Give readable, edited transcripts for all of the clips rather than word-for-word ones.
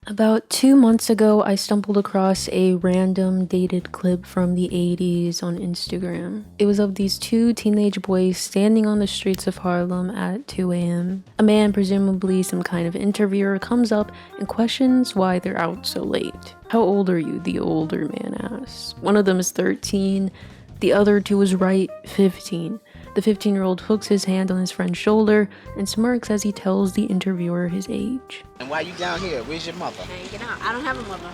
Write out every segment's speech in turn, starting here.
About 2 months ago, I stumbled across a random dated clip from the 80s on Instagram. It was of these two teenage boys standing on the streets of Harlem at 2 a.m. A man, presumably some kind of interviewer, comes up and questions why they're out so late. "How old are you?" the older man asks. One of them is 13, the other two is right, 15. The 15-year-old hooks his hand on his friend's shoulder and smirks as he tells the interviewer his age. "And why you down here? Where's your mother?" Hanging out. I don't have a mother.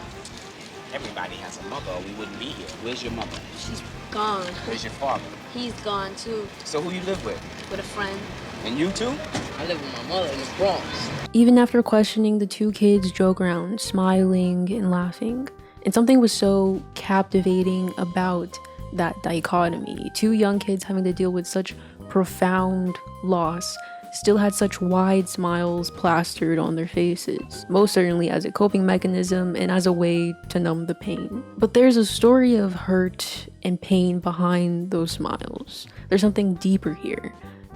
Everybody has a mother or we wouldn't be here. Where's your mother? She's gone. Where's your father? He's gone too. So who you live with? With a friend. And you too? I live with my mother in the Bronx. Even after questioning, the two kids joke around, smiling and laughing. And something was so captivating about that dichotomy. Two young kids having to deal with such profound loss still had such wide smiles plastered on their faces, most certainly as a coping mechanism and as a way to numb the pain. But there's a story of hurt and pain behind those smiles. There's something deeper here.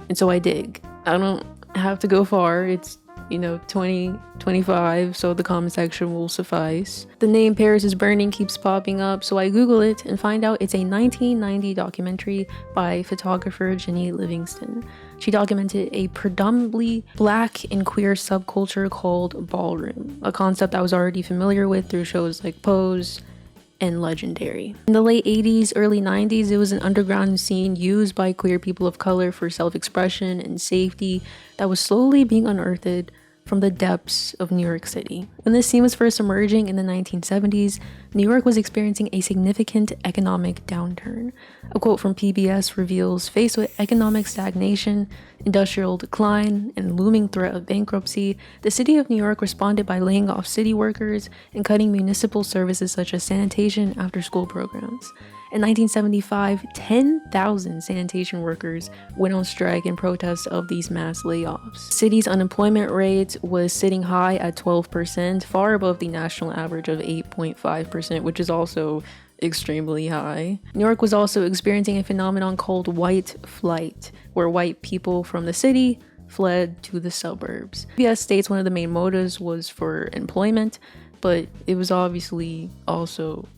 And so I dig. I don't have to go far. It's 2025, so the comment section will suffice. The name Paris is Burning keeps popping up, so I Google it and find out it's a 1990 documentary by photographer Jenny Livingston. She documented a predominantly black and queer subculture called ballroom, a concept I was already familiar with through shows like Pose and Legendary. In the late 80s, early 90s, it was an underground scene used by queer people of color for self-expression and safety that was slowly being unearthed from the depths of New York City. When this scene was first emerging in the 1970s, New York was experiencing a significant economic downturn. A quote from PBS reveals, faced with economic stagnation, industrial decline, and looming threat of bankruptcy, the city of New York responded by laying off city workers and cutting municipal services such as sanitation after-school programs. In 1975, 10,000 sanitation workers went on strike in protest of these mass layoffs. The city's unemployment rate was sitting high at 12%, far above the national average of 8.5%, which is also extremely high. New York was also experiencing a phenomenon called white flight, where white people from the city fled to the suburbs. PBS states one of the main motives was for employment, but it was obviously also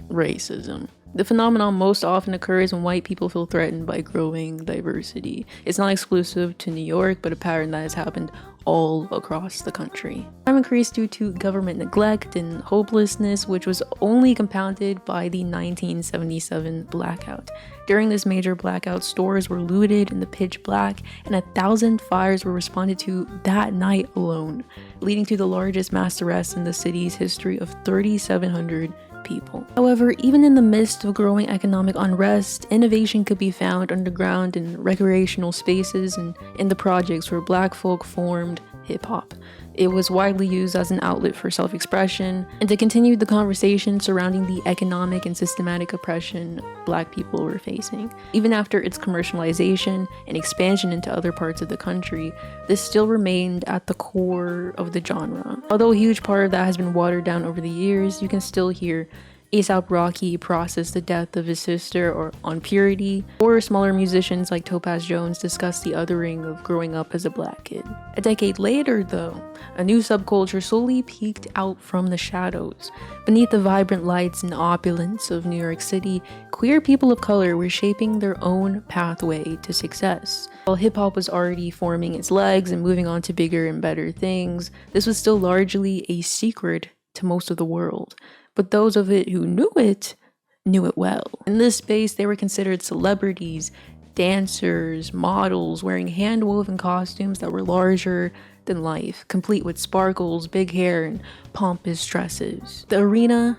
racism. The phenomenon most often occurs when white people feel threatened by growing diversity. It's not exclusive to New York, but a pattern that has happened all across the country. Crime increased due to government neglect and hopelessness, which was only compounded by the 1977 blackout. During this major blackout, stores were looted in the pitch black, and 1,000 fires were responded to that night alone, leading to the largest mass arrests in the city's history of 3,700 people. However, even in the midst of growing economic unrest, innovation could be found underground in recreational spaces and in the projects where black folk formed hip-hop. It was widely used as an outlet for self-expression and to continue the conversation surrounding the economic and systematic oppression black people were facing. Even after its commercialization and expansion into other parts of the country, this still remained at the core of the genre. Although a huge part of that has been watered down over the years, you can still hear A$AP Rocky process the death of his sister or on Purity, or smaller musicians like Topaz Jones discuss the othering of growing up as a black kid. A decade later, though, a new subculture slowly peeked out from the shadows. Beneath the vibrant lights and opulence of New York City, queer people of color were shaping their own pathway to success. While hip-hop was already forming its legs and moving on to bigger and better things, this was still largely a secret to most of the world. But those of it who knew it well. In this space, they were considered celebrities, dancers, models, wearing hand-woven costumes that were larger than life, complete with sparkles, big hair, and pompous dresses. The arena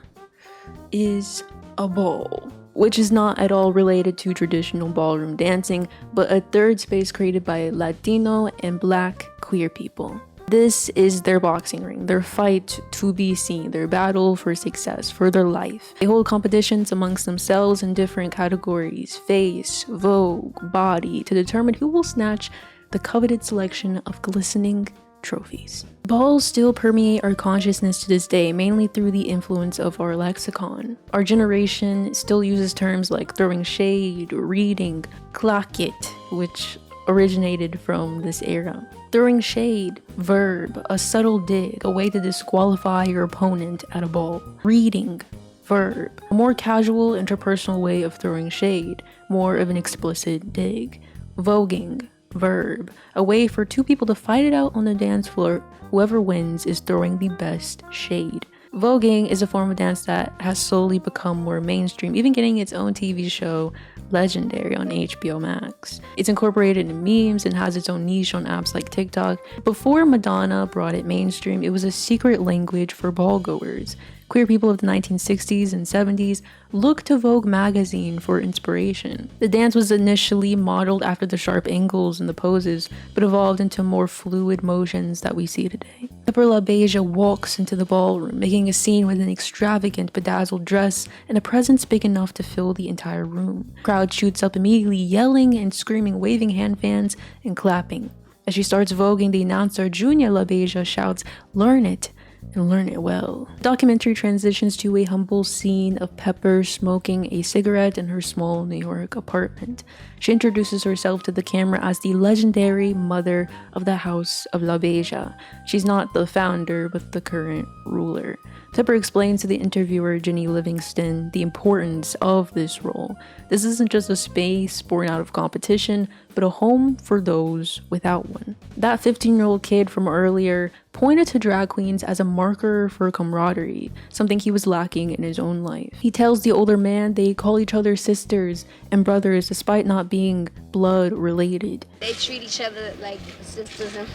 is a ball, which is not at all related to traditional ballroom dancing, but a third space created by Latino and Black queer people. This is their boxing ring, their fight to be seen, their battle for success, for their life. They hold competitions amongst themselves in different categories, face, vogue, body, to determine who will snatch the coveted selection of glistening trophies. Balls still permeate our consciousness to this day, mainly through the influence of our lexicon. Our generation still uses terms like throwing shade, reading, clock it, which originated from this era. Throwing shade, verb, a subtle dig, a way to disqualify your opponent at a ball. Reading, verb, a more casual interpersonal way of throwing shade, more of an explicit dig. Voguing, verb, a way for two people to fight it out on the dance floor. Whoever wins is throwing the best shade. Voguing is a form of dance that has slowly become more mainstream, even getting its own TV show, Legendary, on HBO Max. It's incorporated in memes and has its own niche on apps like TikTok. Before Madonna brought it mainstream, it was a secret language for ballgoers. Queer people of the 1960s and 70s looked to Vogue magazine for inspiration. The dance was initially modeled after the sharp angles and the poses, but evolved into more fluid motions that we see today. Pepper LaBeija walks into the ballroom, making a scene with an extravagant bedazzled dress and a presence big enough to fill the entire room. Crowd shoots up immediately, yelling and screaming, waving hand fans and clapping. As she starts voguing, the announcer Junior LaBeija shouts, "Learn it, and learn it well." The documentary transitions to a humble scene of Pepper smoking a cigarette in her small New York apartment. She introduces herself to the camera as the legendary mother of the House of LaBeija. She's not the founder, but the current ruler. Pepper explains to the interviewer Jenny Livingston the importance of this role. This isn't just a space born out of competition, but a home for those without one. That 15-year-old kid from earlier pointed to drag queens as a marker for camaraderie, something he was lacking in his own life. He tells the older man they call each other sisters and brothers despite not being blood related. They treat each other like sisters and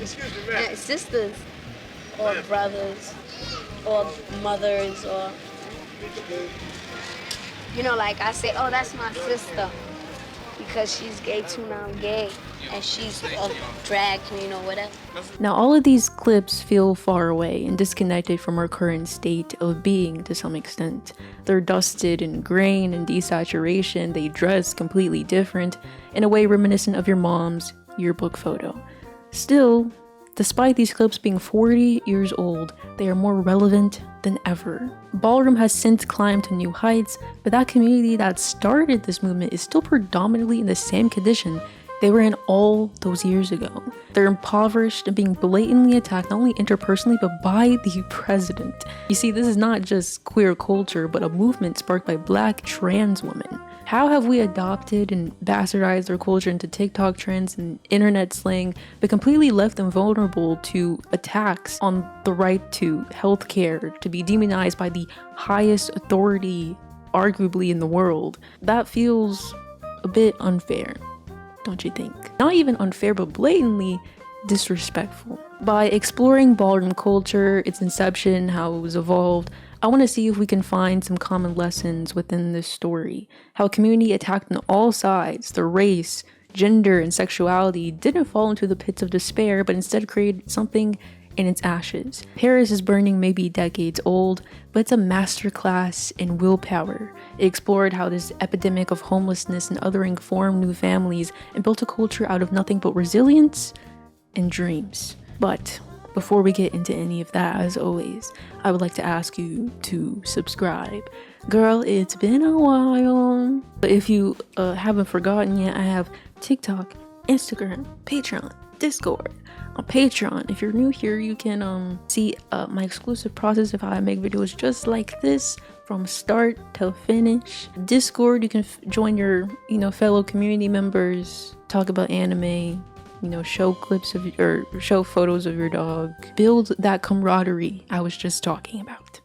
sisters or brothers or mothers, or like I say, oh, that's my sister because she's gay too, now I'm gay, and she's a drag queen or whatever. Now, all of these clips feel far away and disconnected from our current state of being to some extent. They're dusted in grain and desaturation, they dress completely different, in a way reminiscent of your mom's yearbook photo. Still, despite these clips being 40 years old, they are more relevant than ever. Ballroom has since climbed to new heights, but that community that started this movement is still predominantly in the same condition they were in all those years ago. They're impoverished and being blatantly attacked not only interpersonally but by the president. You see, this is not just queer culture, but a movement sparked by Black trans women. How have we adopted and bastardized their culture into TikTok trends and internet slang, but completely left them vulnerable to attacks on the right to healthcare, to be demonized by the highest authority, arguably, in the world? That feels a bit unfair, don't you think? Not even unfair, but blatantly disrespectful. By exploring ballroom culture, its inception, how it was evolved, I want to see if we can find some common lessons within this story. How a community attacked on all sides, the race, gender, and sexuality didn't fall into the pits of despair, but instead created something in its ashes. Paris is Burning may be decades old, but it's a masterclass in willpower. It explored how this epidemic of homelessness and othering formed new families and built a culture out of nothing but resilience and dreams. But before we get into any of that, as always, I would like to ask you to subscribe. Girl, it's been a while. But if you haven't forgotten yet, I have TikTok, Instagram, Patreon, Discord. On Patreon, if you're new here, you can see my exclusive process of how I make videos just like this from start to finish. Discord, you can join your fellow community members, talk about anime, show clips of or show photos of your dog, build that camaraderie I was just talking about.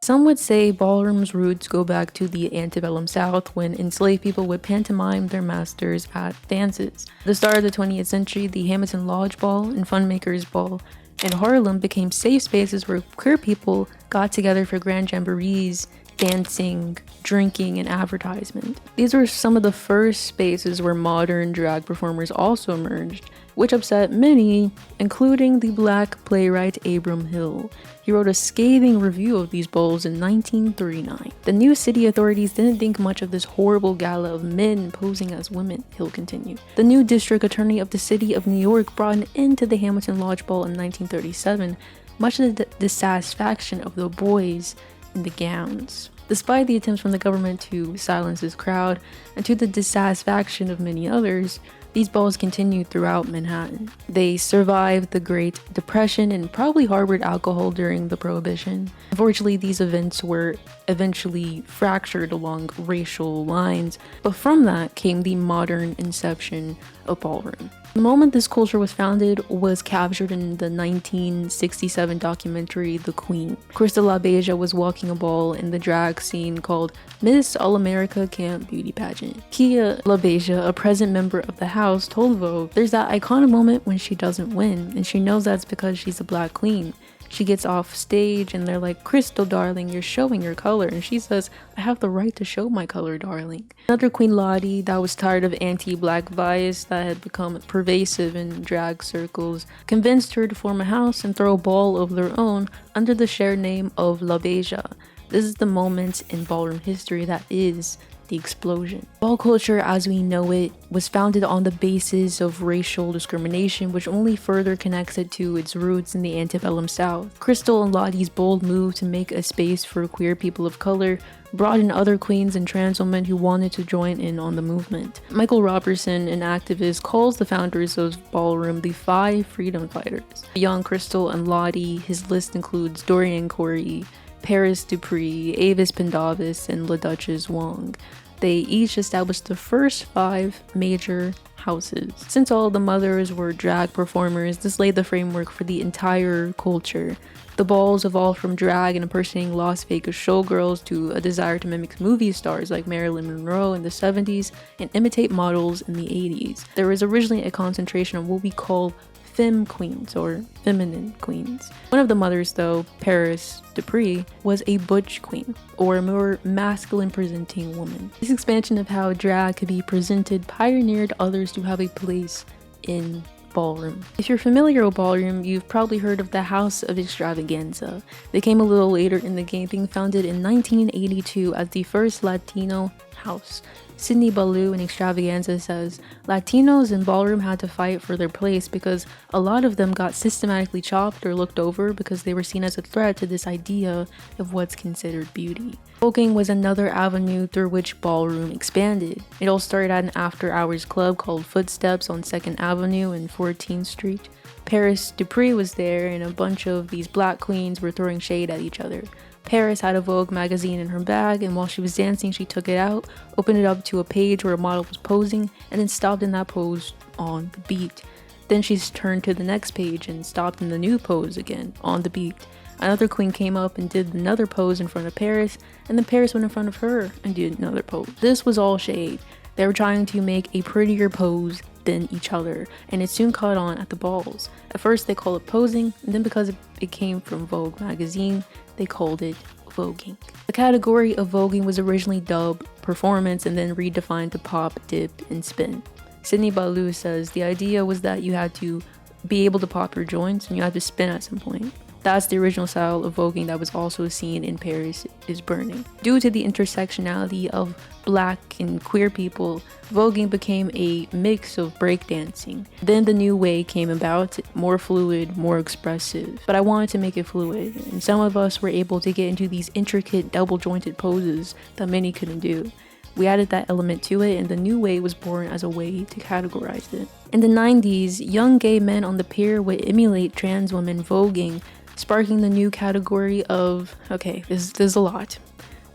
Some would say ballroom's roots go back to the antebellum South, when enslaved people would pantomime their masters at dances. At the start of the 20th century, the Hamilton Lodge Ball and Funmakers Ball in Harlem became safe spaces where queer people got together for grand jamborees, dancing, drinking, and advertisement. These were some of the first spaces where modern drag performers also emerged, which upset many, including the Black playwright Abram Hill. He wrote a scathing review of these balls in 1939. The new city authorities didn't think much of this horrible gala of men posing as women, Hill continued. The new district attorney of the city of New York brought an end to the Hamilton Lodge Ball in 1937, much to the dissatisfaction of the boys in the gowns. Despite the attempts from the government to silence this crowd, and to the dissatisfaction of many others, These balls continued throughout Manhattan. They survived the Great Depression and probably harbored alcohol during the Prohibition. Unfortunately, these events were eventually fractured along racial lines, but from that came the modern inception of ballroom. The moment this culture was founded was captured in the 1967 documentary The Queen. Crystal LaBeija was walking a ball in the drag scene called Miss All-America Camp Beauty Pageant. Kia LaBeija, a present member of the house, told Vogue there's that iconic moment when she doesn't win, and she knows that's because she's a black queen. She gets off stage and they're like, "Crystal, darling, you're showing your color." And she says, "I have the right to show my color, darling." Another Queen Lottie that was tired of anti-black bias that had become pervasive in drag circles convinced her to form a house and throw a ball of their own under the shared name of LaBeija. This is the moment in ballroom history that is the explosion. Ball culture as we know it was founded on the basis of racial discrimination, which only further connects it to its roots in the antebellum South. Crystal and Lottie's bold move to make a space for queer people of color brought in other queens and trans women who wanted to join in on the movement. Michael Robertson, an activist, calls the founders of ballroom the 5 freedom fighters. Beyond Crystal and Lottie, his list includes Dorian Corey, Paris Dupree, Avis Pendavis, and La Duchess Wong. They each established the first 5 major houses. Since all the mothers were drag performers, this laid the framework for the entire culture. The balls evolved from drag and impersonating Las Vegas showgirls to a desire to mimic movie stars like Marilyn Monroe in the 70s and imitate models in the 80s. There was originally a concentration on what we call femme queens or feminine queens. One of the mothers, though, Paris Dupree, was a butch queen or a more masculine presenting woman. This expansion of how drag could be presented pioneered others to have a place in ballroom. If you're familiar with ballroom, you've probably heard of the House of Extravaganza. They came a little later in the game, being founded in 1982 as the first Latino house. Sydney Ballou in Extravaganza says, "Latinos in ballroom had to fight for their place because a lot of them got systematically chopped or looked over because they were seen as a threat to this idea of what's considered beauty." Voguing was another avenue through which ballroom expanded. It all started at an after-hours club called Footsteps on 2nd Avenue and 14th Street. Paris Dupree was there and a bunch of these black queens were throwing shade at each other. Paris had a Vogue magazine in her bag, and while she was dancing, she took it out, opened it up to a page where a model was posing, and then stopped in that pose on the beat. Then she turned to the next page and stopped in the new pose again on the beat. Another queen came up and did another pose in front of Paris, and then Paris went in front of her and did another pose. This was all shade. They were trying to make a prettier pose than each other, and it soon caught on at the balls. At first they called it posing, and then because it came from Vogue magazine, they called it voguing. The category of voguing was originally dubbed performance and then redefined to pop, dip, and spin. Sydney Ballou says the idea was that you had to be able to pop your joints and you had to spin at some point. That's the original style of voguing that was also seen in Paris is Burning. Due to the intersectionality of black and queer people, voguing became a mix of breakdancing. Then the new way came about, more fluid, more expressive. But I wanted to make it fluid, and some of us were able to get into these intricate double-jointed poses that many couldn't do. We added that element to it, and the new way was born as a way to categorize it. In the 90s, young gay men on the pier would emulate trans women voguing, sparking the new category of, okay, this is a lot.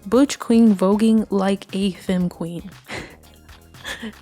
Butch queen voguing like a femme queen.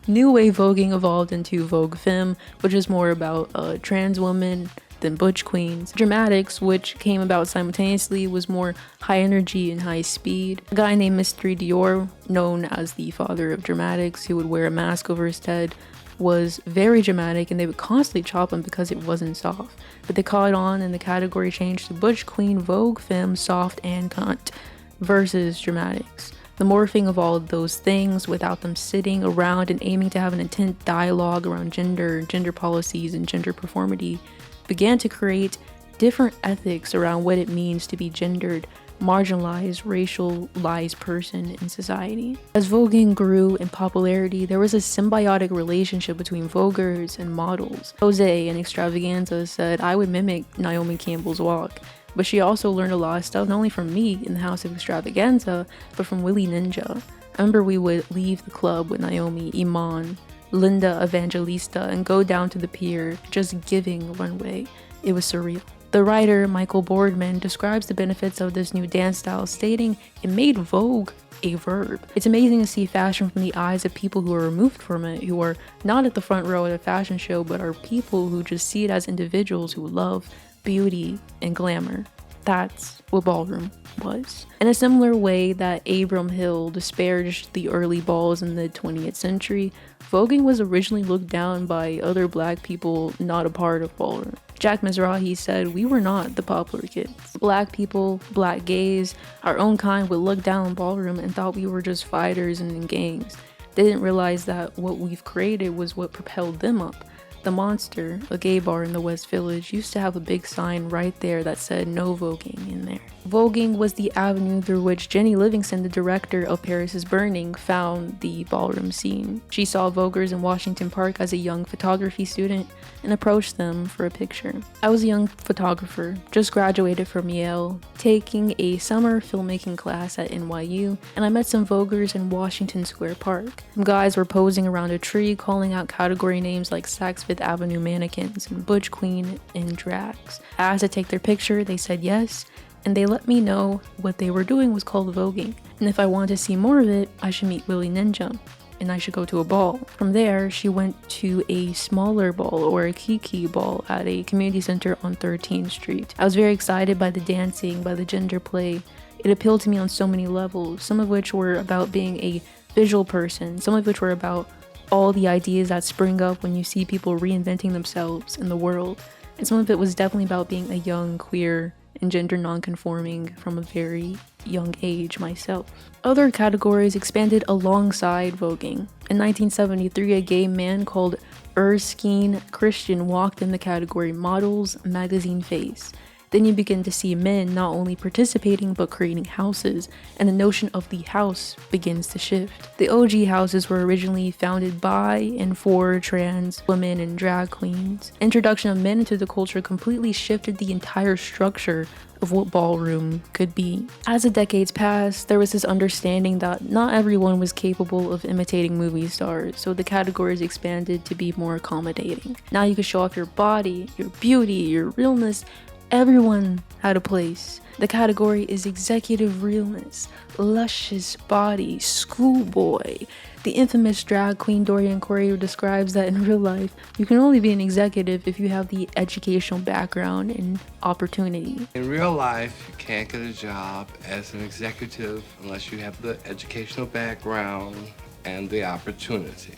New wave voguing evolved into Vogue Femme, which is more about trans women than butch queens. Dramatics, which came about simultaneously, was more high energy and high speed. A guy named Mr. Dior, known as the father of dramatics, who would wear a mask over his head, was very dramatic, and they would constantly chop him because it wasn't soft. But they caught on and the category changed to Butch Queen, Vogue Femme, Soft, and Cunt versus dramatics. The morphing of all of those things without them sitting around and aiming to have an intense dialogue around gender policies, and gender performity began to create different ethics around what it means to be gendered, marginalized, racialized person in society. As voguing grew in popularity, there was a symbiotic relationship between voguers and models. Jose in Extravaganza said, "I would mimic Naomi Campbell's walk," but she also learned a lot of stuff, not only from me in the House of Extravaganza, but from Willie Ninja. I remember we would leave the club with Naomi, Iman, Linda Evangelista and go down to the pier, just giving runway. It was surreal. The writer, Michael Boardman, describes the benefits of this new dance style, stating it made Vogue a verb. It's amazing to see fashion from the eyes of people who are removed from it, who are not at the front row at a fashion show, but are people who just see it as individuals who love beauty and glamour. That's what ballroom was. In a similar way that Abram Hill disparaged the early balls in the 20th century, voguing was originally looked down by other black people not a part of ballroom. Jack Mizrahi said, "We were not the popular kids. Black people, black gays, our own kind would look down on ballroom and thought we were just fighters and in gangs. They didn't realize that what we've created was what propelled them up. The Monster, a gay bar in the West Village, used to have a big sign right there that said no voguing in there." Voguing was the avenue through which Jenny Livingston, the director of Paris is Burning, found the ballroom scene. She saw voguers in Washington Park as a young photography student and approached them for a picture. I was a young photographer, just graduated from Yale, taking a summer filmmaking class at NYU, and I met some voguers in Washington Square Park. Some guys were posing around a tree, calling out category names like Saks Fifth Avenue mannequins and Butch Queen and drags. I asked to take their picture, they said yes, and they let me know what they were doing was called voguing, and if I wanted to see more of it, I should meet Willie Ninja, and I should go to a ball. From there, she went to a smaller ball, or a kiki ball, at a community center on 13th Street. I was very excited by the dancing, by the gender play. It appealed to me on so many levels, some of which were about being a visual person, some of which were about all the ideas that spring up when you see people reinventing themselves in the world, and some of it was definitely about being a young, queer, and gender non-conforming from a very young age myself. Other categories expanded alongside voguing. In 1973, a gay man called Erskine Christian walked in the category Models Magazine Face. Then you begin to see men not only participating but creating houses, and the notion of the house begins to shift. The OG houses were originally founded by and for trans women and drag queens. Introduction of men into the culture completely shifted the entire structure of what ballroom could be. As the decades passed, there was this understanding that not everyone was capable of imitating movie stars, so the categories expanded to be more accommodating. Now you could show off your body, your beauty, your realness. Everyone had a place. The category is executive realness, luscious body, schoolboy. The infamous drag queen Dorian Corey describes that in real life, you can only be an executive if you have the educational background and opportunity. In real life, you can't get a job as an executive unless you have the educational background and the opportunity.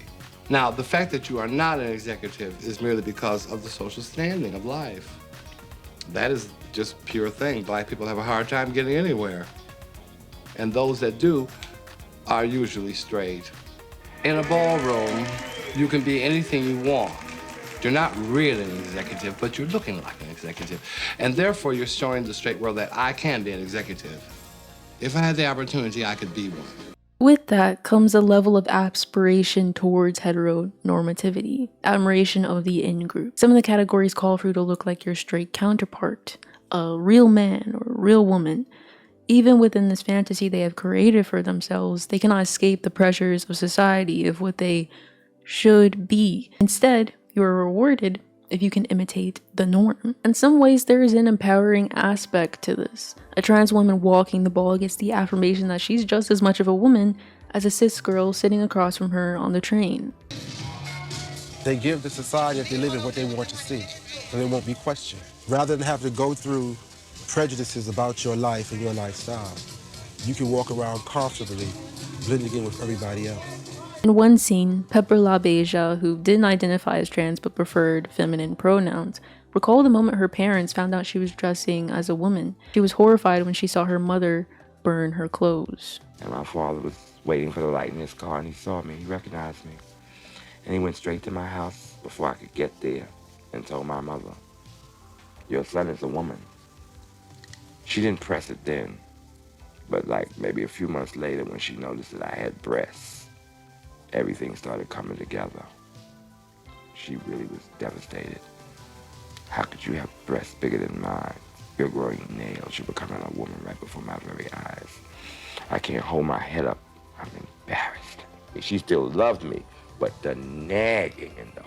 Now, the fact that you are not an executive is merely because of the social standing of life. That is just pure thing. Black people have a hard time getting anywhere. And those that do are usually straight. In a ballroom, you can be anything you want. You're not really an executive, but you're looking like an executive. And therefore, you're showing the straight world that I can be an executive. If I had the opportunity, I could be one. With that comes a level of aspiration towards heteronormativity, admiration of the in-group. Some of the categories call for you to look like your straight counterpart, a real man or real woman. Even within this fantasy they have created for themselves, they cannot escape the pressures of society of what they should be. Instead, you are rewarded if you can imitate the norm. In some ways, there is an empowering aspect to this. A trans woman walking the ball gets the affirmation that she's just as much of a woman as a cis girl sitting across from her on the train. They give the society that they live in what they want to see, so they won't be questioned. Rather than have to go through prejudices about your life and your lifestyle, you can walk around comfortably, blending in with everybody else. In one scene, Pepper LaBeija, who didn't identify as trans but preferred feminine pronouns, recalled the moment her parents found out she was dressing as a woman. She was horrified when she saw her mother burn her clothes. And my father was waiting for the light in his car, and he saw me, he recognized me. And he went straight to my house before I could get there and told my mother, "Your son is a woman." She didn't press it then, but like maybe a few months later when she noticed that I had breasts, everything started coming together. She really was devastated. How could you have breasts bigger than mine? You're growing nails, you're becoming a woman right before my very eyes. I can't hold my head up, I'm embarrassed. She still loved me, But the nagging and the,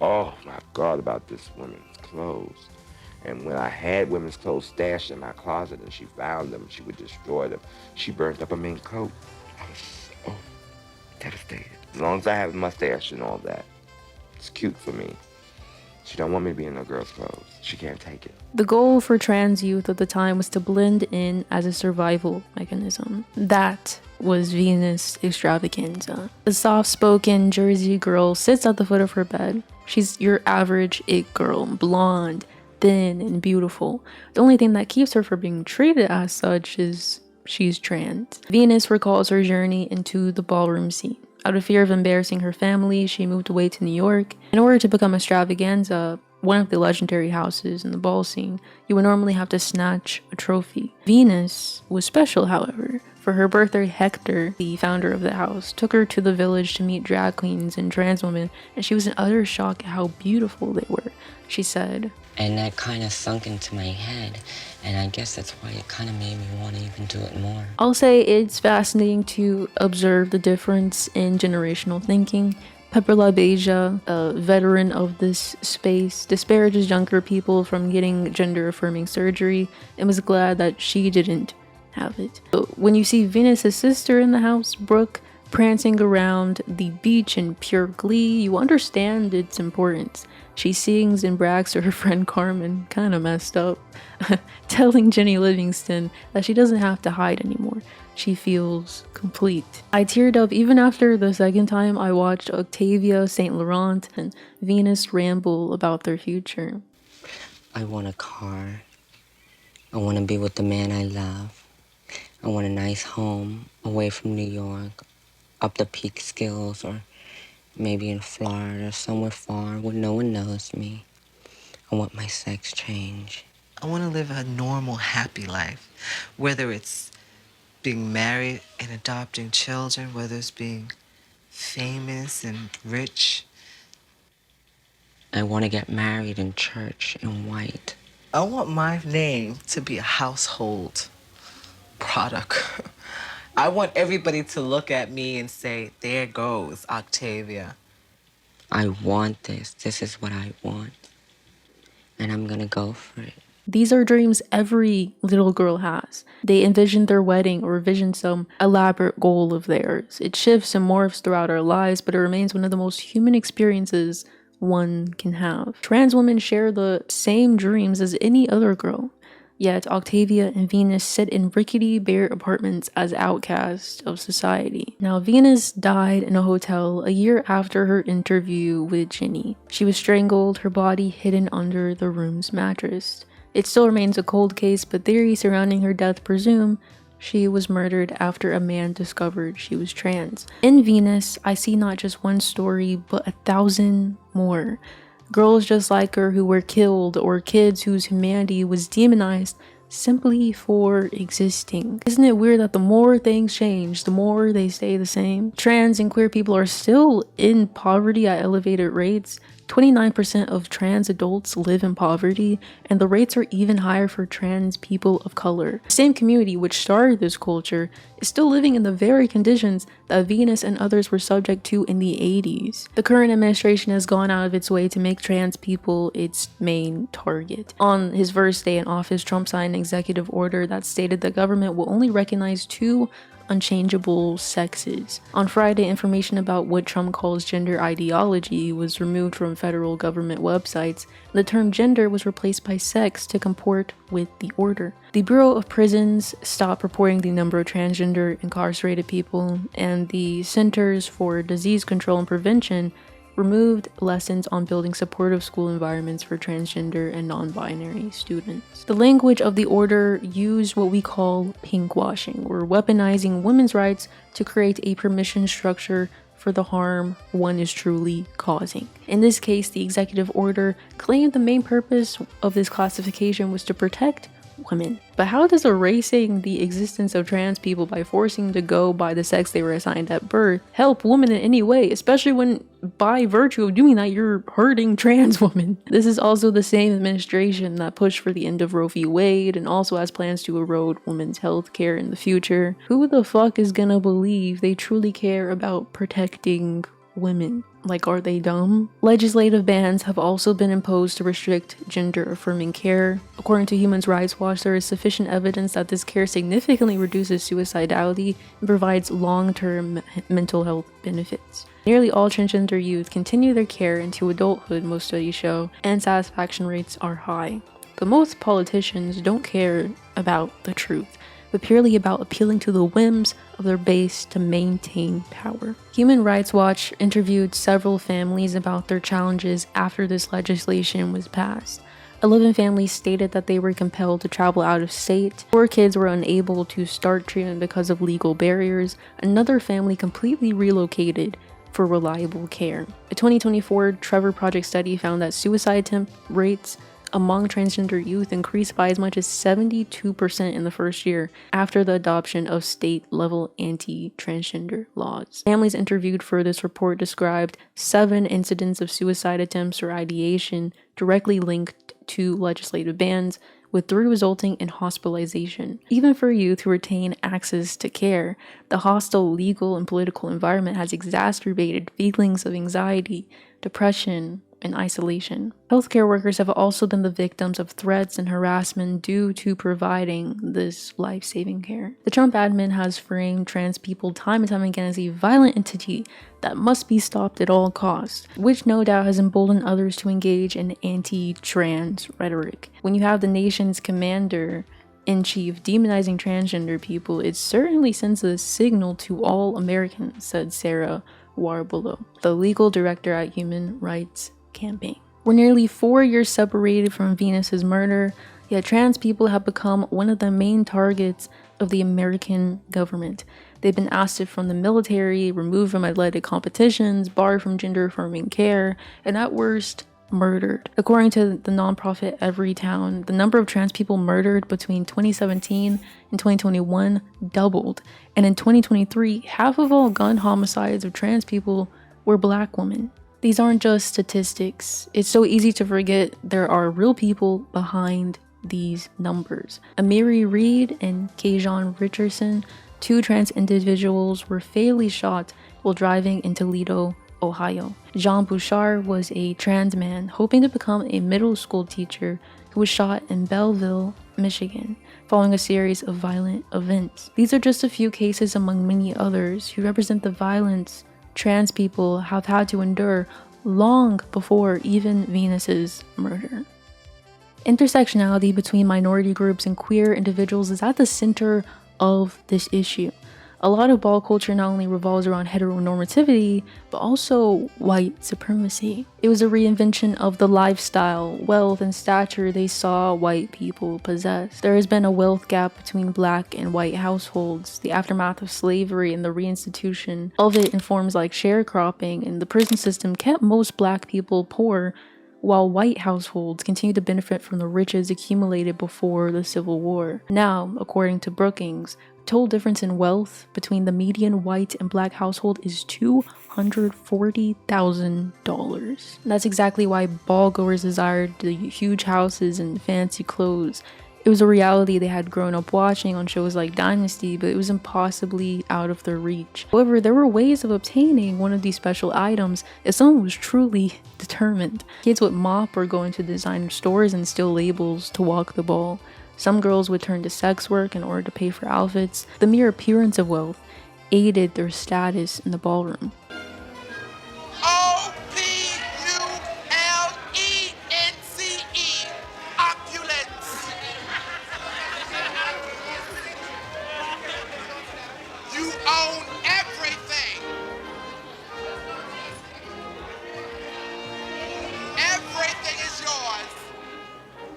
oh my God, about this woman's clothes. And when I had women's clothes stashed in my closet and she found them, she would destroy them. She burnt up a mink coat. I was so devastated. As long as I have a mustache and all that, it's cute for me. She don't want me to be in no girl's clothes. She can't take it. The goal for trans youth at the time was to blend in as a survival mechanism. That was Venus Extravaganza. The soft-spoken Jersey girl sits at the foot of her bed. She's your average it girl, blonde, thin, and beautiful. The only thing that keeps her from being treated as such is she's trans. Venus recalls her journey into the ballroom scene. Out of fear of embarrassing her family, she moved away to New York. In order to become Extravaganza, one of the legendary houses in the ball scene, you would normally have to snatch a trophy. Venus was special, however. For her birthday, Hector, the founder of the house, took her to the village to meet drag queens and trans women, and she was in utter shock at how beautiful they were. She said, and that kind of sunk into my head, and I guess that's why it kind of made me want to even do it more. I'll say it's fascinating to observe the difference in generational thinking. Pepper LaBeija, a veteran of this space, disparages younger people from getting gender-affirming surgery and was glad that she didn't have it. But when you see Venus's sister in the house, Brooke, prancing around the beach in pure glee, you understand its importance. She sings and brags to her friend Carmen, kind of messed up, telling Jenny Livingston that she doesn't have to hide anymore. She feels complete. I teared up even after the second time I watched Octavia St. Laurent and Venus ramble about their future. I want a car. I want to be with the man I love. I want a nice home away from New York, up the Peekskills, or maybe in Florida, somewhere far where no one knows me. I want my sex change. I want to live a normal, happy life, whether it's being married and adopting children, whether it's being famous and rich. I want to get married in church in white. I want my name to be a household product. I want everybody to look at me and say, there goes Octavia. I want this. This is what I want. And I'm gonna go for it. These are dreams every little girl has. They envision their wedding or vision some elaborate goal of theirs. It shifts and morphs throughout our lives, but it remains one of the most human experiences one can have. Trans women share the same dreams as any other girl. Yet Octavia and Venus sit in rickety, bare apartments as outcasts of society. Now, Venus died in a hotel a year after her interview with Ginny. She was strangled, her body hidden under the room's mattress. It still remains a cold case, but theories surrounding her death presume she was murdered after a man discovered she was trans. In Venus, I see not just one story, but 1,000 more. Girls just like her who were killed, or kids whose humanity was demonized simply for existing. Isn't it weird that the more things change, the more they stay the same? Trans and queer people are still in poverty at elevated rates. 29% of trans adults live in poverty, and the rates are even higher for trans people of color. The same community which started this culture is still living in the very conditions that Venus and others were subject to in the 80s. The current administration has gone out of its way to make trans people its main target. On his first day in office, Trump signed an executive order that stated the government will only recognize 2 unchangeable sexes. On Friday, information about what Trump calls gender ideology was removed from federal government websites. The term gender was replaced by sex to comport with the order. The Bureau of Prisons stopped reporting the number of transgender incarcerated people, and the Centers for Disease Control and Prevention removed lessons on building supportive school environments for transgender and non-binary students. The language of the order used what we call pinkwashing, or weaponizing women's rights to create a permission structure for the harm one is truly causing. In this case, the executive order claimed the main purpose of this classification was to protect women. But how does erasing the existence of trans people by forcing them to go by the sex they were assigned at birth help women in any way, especially when by virtue of doing that you're hurting trans women? This is also the same administration that pushed for the end of Roe v. Wade and also has plans to erode women's health care in the future. Who the fuck is gonna believe they truly care about protecting women. Like, are they dumb? Legislative bans have also been imposed to restrict gender-affirming care. According to Human Rights Watch, there is sufficient evidence that this care significantly reduces suicidality and provides long-term mental health benefits. Nearly all transgender youth continue their care into adulthood, most studies show, and satisfaction rates are high. But most politicians don't care about the truth, but purely about appealing to the whims of their base to maintain power. Human Rights Watch interviewed several families about their challenges after this legislation was passed. 11 families stated that they were compelled to travel out of state. 4 kids were unable to start treatment because of legal barriers. Another family completely relocated for reliable care. A 2024 Trevor Project study found that suicide attempt rates among transgender youth increased by as much as 72% in the first year after the adoption of state-level anti-transgender laws. Families interviewed for this report described 7 incidents of suicide attempts or ideation directly linked to legislative bans, with 3 resulting in hospitalization. Even for youth who retain access to care, the hostile legal and political environment has exacerbated feelings of anxiety, depression, and isolation. Healthcare workers have also been the victims of threats and harassment due to providing this life-saving care. The Trump admin has framed trans people time and time again as a violent entity that must be stopped at all costs, which no doubt has emboldened others to engage in anti-trans rhetoric. When you have the nation's commander-in-chief demonizing transgender people, it certainly sends a signal to all Americans, said Sarah Warbelow, the legal director at Human Rights Campaign. We're nearly 4 years separated from Venus's murder, yet trans people have become one of the main targets of the American government. They've been ousted from the military, removed from athletic competitions, barred from gender-affirming care, and at worst, murdered. According to the nonprofit Everytown, the number of trans people murdered between 2017 and 2021 doubled, and in 2023, half of all gun homicides of trans people were Black women. These aren't just statistics. It's so easy to forget there are real people behind these numbers. Amiri Reed and Kajon Richardson, 2 trans individuals, were fatally shot while driving in Toledo, Ohio. Jean Bouchard was a trans man hoping to become a middle school teacher who was shot in Belleville, Michigan, following a series of violent events. These are just a few cases among many others who represent the violence trans people have had to endure long before even Venus's murder. Intersectionality between minority groups and queer individuals is at the center of this issue. A lot of ball culture not only revolves around heteronormativity, but also white supremacy. It was a reinvention of the lifestyle, wealth, and stature they saw white people possess. There has been a wealth gap between Black and white households. The aftermath of slavery and the reinstitution of it in forms like sharecropping and the prison system kept most Black people poor, while white households continue to benefit from the riches accumulated before the Civil War. Now, according to Brookings, the total difference in wealth between the median white and Black household is $240,000. That's exactly why ballgoers desired the huge houses and fancy clothes. It was a reality they had grown up watching on shows like Dynasty, but it was impossibly out of their reach. However, there were ways of obtaining one of these special items if someone was truly determined. Kids would mop or go into designer stores and steal labels to walk the ball. Some girls would turn to sex work in order to pay for outfits. The mere appearance of wealth aided their status in the ballroom. OPULENCE. Opulence. You own everything. Everything is yours.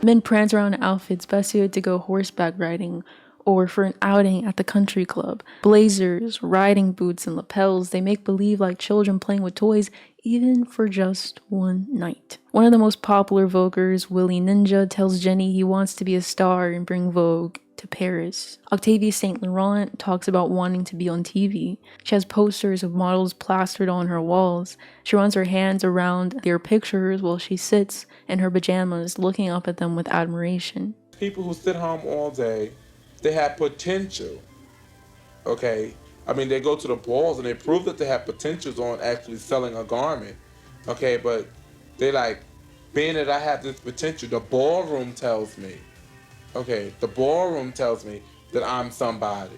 Men prance around in outfits best suited to go horseback riding or for an outing at the country club. Blazers, riding boots, and lapels, they make believe like children playing with toys even for just one night. One of the most popular Voguers, Willie Ninja, tells Jenny he wants to be a star and bring Vogue to Paris. Octavia St. Laurent talks about wanting to be on TV. She has posters of models plastered on her walls. She runs her hands around their pictures while she sits in her pajamas looking up at them with admiration. People who sit home all day, they have potential, okay? I mean, they go to the balls and they prove that they have potentials on actually selling a garment. Okay, but they like, being that I have this potential, the ballroom tells me, okay, the ballroom tells me that I'm somebody.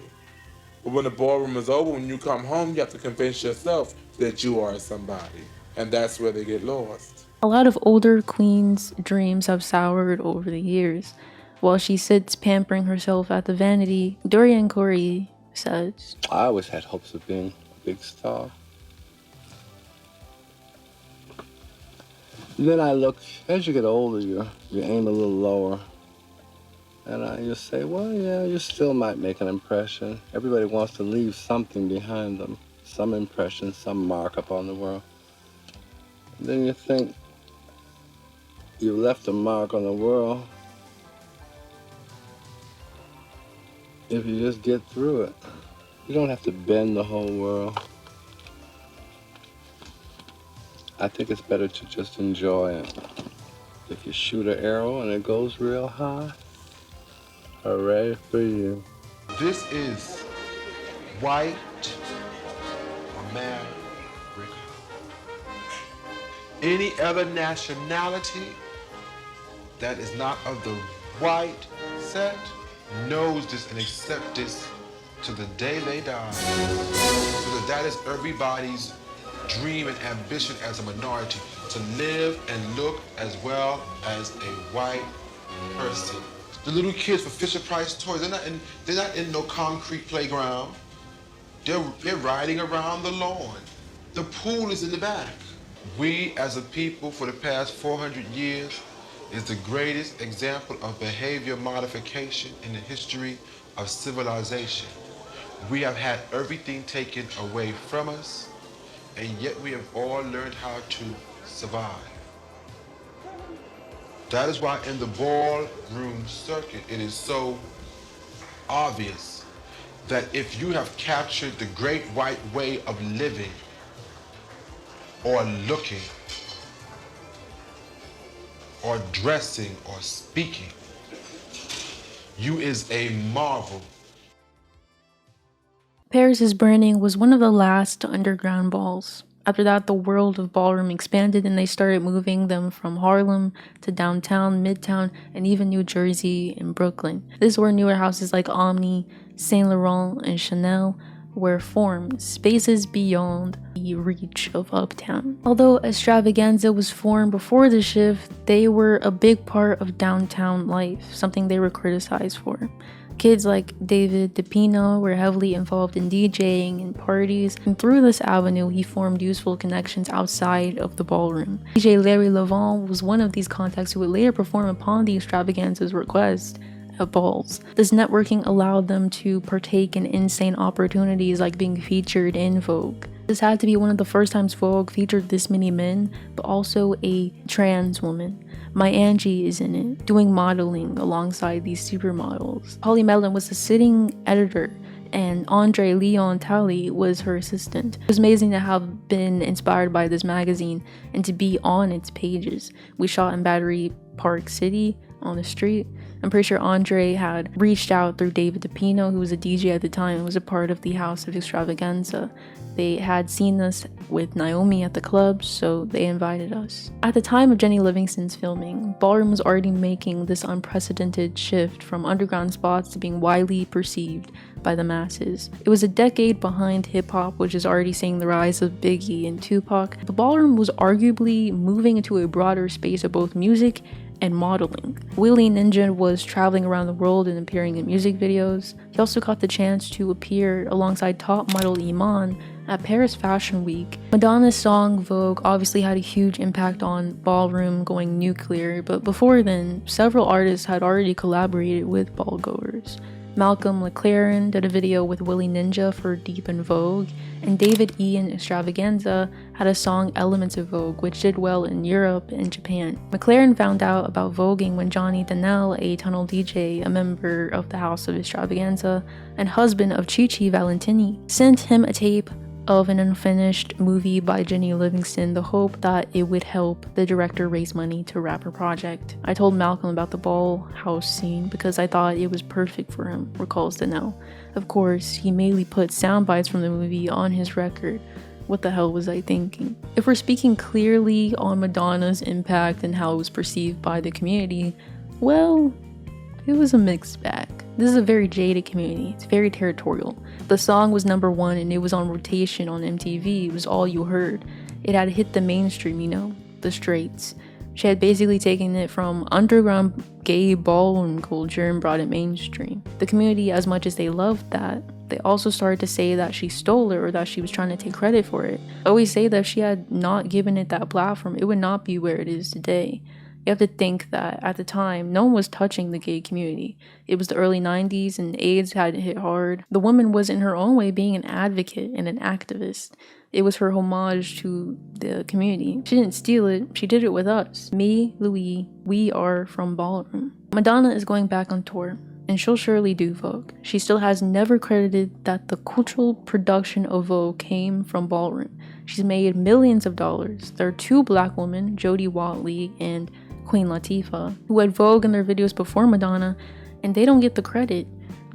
But when the ballroom is over, when you come home, you have to convince yourself that you are somebody. And that's where they get lost. A lot of older queens' dreams have soured over the years. While she sits pampering herself at the vanity, Dorian Corey says, I always had hopes of being a big star. Then I look, as you get older, you aim a little lower. And I just say, well, yeah, you still might make an impression. Everybody wants to leave something behind them, some impression, some mark upon the world. And then you think, you left a mark on the world. If you just get through it, you don't have to bend the whole world. I think it's better to just enjoy it. If you shoot an arrow and it goes real high, hooray for you. This is white America. Any other nationality that is not of the white set knows this and accept this to the day they die. Because that is everybody's dream and ambition as a minority, to live and look as well as a white person. The little kids for Fisher-Price toys, they're not in no concrete playground. They're riding around the lawn. The pool is in the back. We as a people for the past 400 years is the greatest example of behavior modification in the history of civilization. We have had everything taken away from us, and yet we have all learned how to survive. That is why in the ballroom circuit, it is so obvious that if you have captured the great white way of living or looking or dressing or speaking, you is a marvel. Paris is Burning was one of the last underground balls. After that, the world of ballroom expanded and they started moving them from Harlem to downtown, Midtown, and even New Jersey and Brooklyn. This is where newer houses like Omni, Saint Laurent, and Chanel were formed, spaces beyond the reach of Uptown. Although Extravaganza was formed before the shift, they were a big part of downtown life, something they were criticized for. Kids like David DePino were heavily involved in DJing and parties, and through this avenue he formed useful connections outside of the ballroom. DJ Larry Levant was one of these contacts who would later perform upon the Extravaganza's request at balls. This networking allowed them to partake in insane opportunities like being featured in Vogue. This had to be one of the first times Vogue featured this many men, but also a trans woman. My Angie is in it, doing modeling alongside these supermodels. Holly Mellon was the sitting editor, and Andre Leon Talley was her assistant. It was amazing to have been inspired by this magazine and to be on its pages. We shot in Battery Park City on the street. I'm pretty sure Andre had reached out through David DePino, who was a DJ at the time and was a part of the House of Extravaganza. They had seen us with Naomi at the club, so they invited us. At the time of Jenny Livingston's filming, ballroom was already making this unprecedented shift from underground spots to being widely perceived by the masses. It was a decade behind hip-hop, which is already seeing the rise of Biggie and Tupac. The ballroom was arguably moving into a broader space of both music and modeling. Willie Ninja was traveling around the world and appearing in music videos. He also got the chance to appear alongside top model Iman at Paris Fashion Week. Madonna's song Vogue obviously had a huge impact on ballroom going nuclear, but before then, several artists had already collaborated with ballgoers. Malcolm McLaren did a video with Willie Ninja for Deep in Vogue, and David Ian Extravaganza had a song Elements of Vogue, which did well in Europe and Japan. McLaren found out about voguing when Johnny Donnell, a tunnel DJ, a member of the House of Extravaganza, and husband of Chi Chi Valentini, sent him a tape of an unfinished movie by Jenny Livingston, the hope that it would help the director raise money to wrap her project. I told Malcolm about the ball house scene because I thought it was perfect for him, recalls Danelle. Of course, he mainly put sound bites from the movie on his record. What the hell was I thinking? If we're speaking clearly on Madonna's impact and how it was perceived by the community, well, it was a mixed bag. This is a very jaded community. It's very territorial. The song was #1 and it was on rotation on MTV. It was all you heard. It had hit the mainstream, you know, the straights. She had basically taken it from underground gay ballroom culture and brought it mainstream. The community, as much as they loved that, they also started to say that she stole it or that she was trying to take credit for it. I always say that if she had not given it that platform, it would not be where it is today. You have to think that at the time, no one was touching the gay community. It was the early 90s and AIDS had hit hard. The woman was in her own way being an advocate and an activist. It was her homage to the community. She didn't steal it, she did it with us. Me, Louis, we are from Ballroom. Madonna is going back on tour, and she'll surely do Vogue. She still has never credited that the cultural production of Vogue came from Ballroom. She's made millions of dollars. There are 2 black women, Jodie Watley and Queen Latifah, who had Vogue in their videos before Madonna, and they don't get the credit.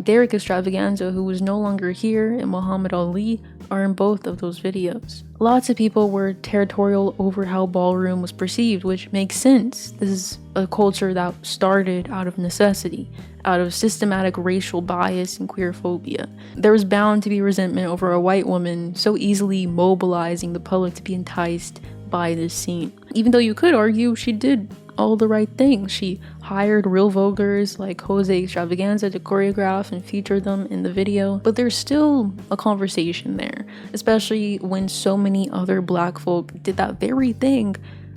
Derek Extravaganza, who is no longer here, and Muhammad Ali are in both of those videos. Lots of people were territorial over how Ballroom was perceived, which makes sense. This is a culture that started out of necessity, out of systematic racial bias and queerphobia. There was bound to be resentment over a white woman so easily mobilizing the public to be enticed by this scene. Even though you could argue she did all the right things. She hired real voguers like Jose Extravaganza to choreograph and feature them in the video, but there's still a conversation there, especially when so many other black folk did that very thing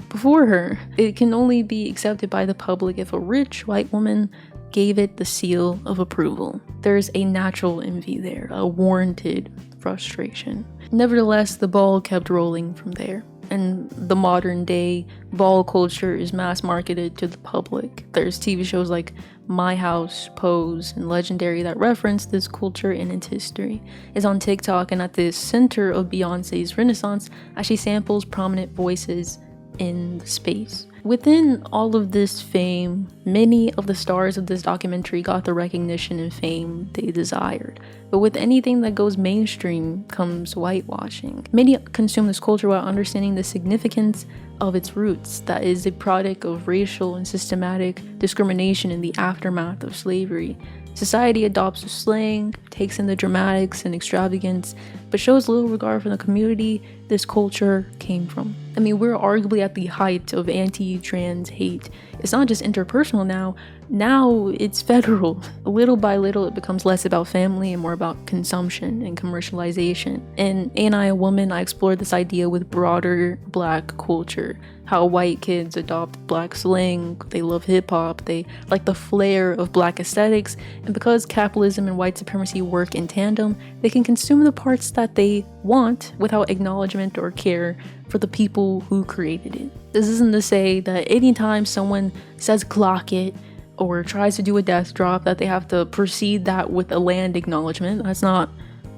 before her. It can only be accepted by the public if a rich white woman gave it the seal of approval. There's a natural envy there, a warranted frustration. Nevertheless, the ball kept rolling from there. And the modern day ball culture is mass marketed to the public. There's TV shows like My House, Pose, and Legendary that reference this culture and its history. It's on TikTok and at the center of Beyonce's renaissance as she samples prominent voices in the space. Within all of this fame, many of the stars of this documentary got the recognition and fame they desired. But with anything that goes mainstream comes whitewashing. Many consume this culture without understanding the significance of its roots, that is a product of racial and systematic discrimination in the aftermath of slavery. Society adopts the slang, takes in the dramatics and extravagance, but shows little regard for the community this culture came from. I mean, we're arguably at the height of anti-trans hate. It's not just interpersonal now it's federal. Little by little, it becomes less about family and more about consumption and commercialization. And Ain't I a Woman, I explored this idea with broader black culture. How white kids adopt black slang, they love hip-hop, they like the flair of black aesthetics, and because capitalism and white supremacy work in tandem, they can consume the parts that they want without acknowledgement or care for the people who created it. This isn't to say that anytime someone says clock it or tries to do a death drop that they have to precede that with a land acknowledgement. That's not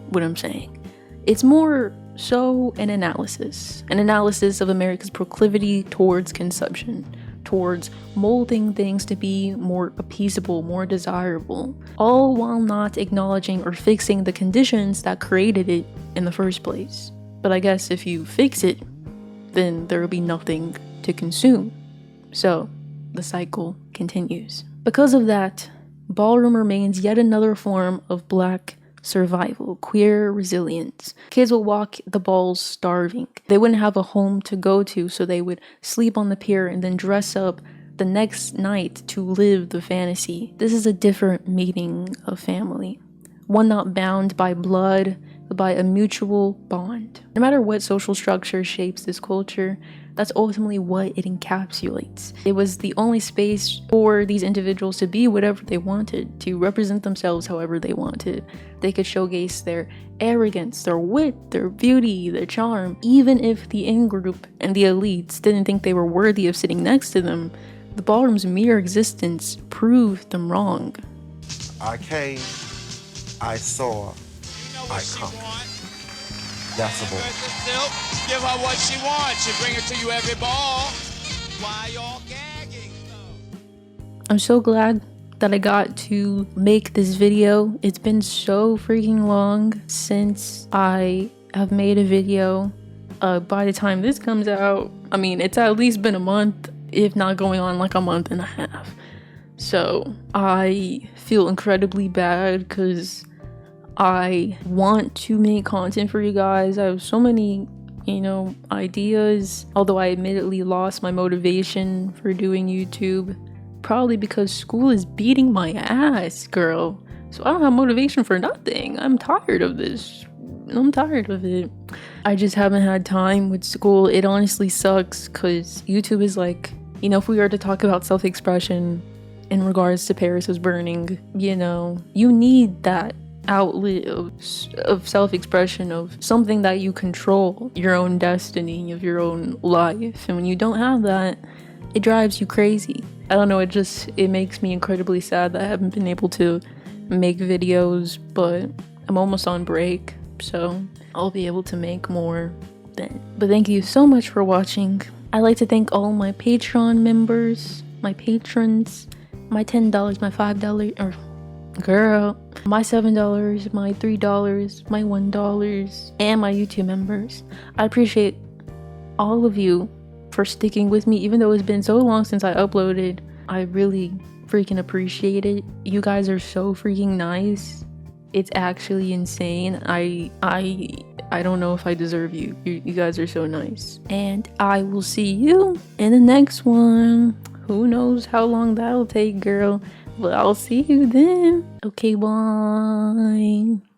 what I'm saying. It's more so an analysis of America's proclivity towards consumption, towards molding things to be more appeasable, more desirable, all while not acknowledging or fixing the conditions that created it in the first place. But I guess if you fix it, then there will be nothing to consume. So the cycle continues. Because of that, ballroom remains yet another form of black survival, queer resilience. Kids will walk the balls starving. They wouldn't have a home to go to, so they would sleep on the pier and then dress up the next night to live the fantasy. This is a different meaning of family, one not bound by blood, but by a mutual bond. No matter what social structure shapes this culture, that's ultimately what it encapsulates. It was the only space for these individuals to be whatever they wanted, to represent themselves however they wanted. They could showcase their arrogance, their wit, their beauty, their charm. Even if the in-group and the elites didn't think they were worthy of sitting next to them, the ballroom's mere existence proved them wrong. I came, I saw, I conquered. decibel. Give her what she wants. She bring it to you every ball. Why y'all gagging? I'm so glad that I got to make this video. It's been so freaking long since I have made a video. By the time this comes out, I mean, it's at least been a month, if not going on like a month and a half. So I feel incredibly bad because I want to make content for you guys. I have so many, ideas, although I admittedly lost my motivation for doing YouTube, probably because school is beating my ass, girl. So I don't have motivation for nothing. I'm tired of this. I'm tired of it. I just haven't had time with school. It honestly sucks because YouTube is like, if we were to talk about self-expression in regards to Paris is Burning, you need that outlet of self-expression, of something that you control, your own destiny, of your own life. And when you don't have that, it drives you crazy. I don't know, it makes me incredibly sad that I haven't been able to make videos, but I'm almost on break, so I'll be able to make more then. But thank you so much for watching. I'd like to thank all my Patreon members, my patrons, my $10, my $5, or girl, my $7, my $3, my $1, and my YouTube members. I appreciate all of you for sticking with me, even though it's been so long since I uploaded. I really freaking appreciate it. You guys are so freaking nice. It's actually insane. I don't know if I deserve you. You guys are so nice. And I will see you in the next one. Who knows how long that'll take, girl. But I'll see you then. Okay, bye.